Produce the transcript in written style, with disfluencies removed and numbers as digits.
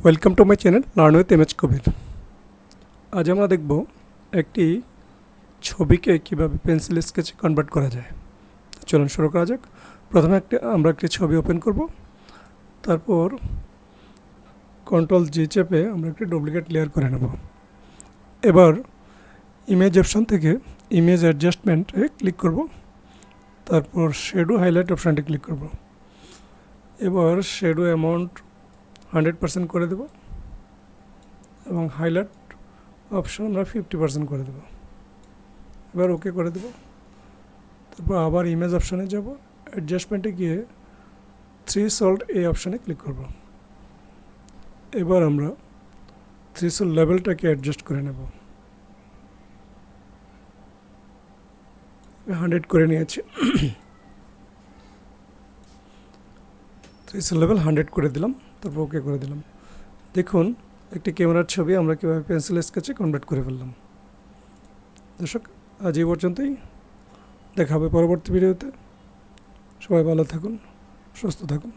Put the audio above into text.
Welcome to my channel learn with MH Kabir. আজ আমরা দেখব একটি ছবিকে কিভাবে পেন্সিল স্কেচে কনভার্ট করা যায়। চলুন শুরু করা যাক। প্রথমে আমরা একটি ছবি ওপেন করব, তারপর কন্ট্রোল জি চেপে আমরা একটি ডুপ্লিকেট লেয়ার করে নেব। এবার ইমেজ অপশন থেকে ইমেজ অ্যাডজাস্টমেন্টে ক্লিক করব, তারপর শ্যাডো হাইলাইট অপশানটি ক্লিক করব। এবার শ্যাডো অ্যামাউন্ট 100% করে দেব এবং হাইলাইট অপশন আমরা 50% করে দেব। এবার ওকে করে দেব। তারপর আবার ইমেজ অপশানে যাব, অ্যাডজাস্টমেন্টে গিয়ে থ্রেশহোল্ড এই অপশানে ক্লিক করব। এবার আমরা থ্রেশহোল্ড লেভেলটাকে অ্যাডজাস্ট করে নেব। 100 করে নিয়েছি। থ্রেশহোল্ড লেভেল 100 করে দিলাম, তারপর ওকে করে দিলাম। দেখুন একটি ক্যামেরার ছবি আমরা কীভাবে পেন্সিল স্কেচে কনভার্ট করে ফেললাম। দর্শক, আজ এই পর্যন্তই। দেখা হবে পরবর্তী ভিডিওতে। সবাই ভালো থাকুন, সুস্থ থাকুন।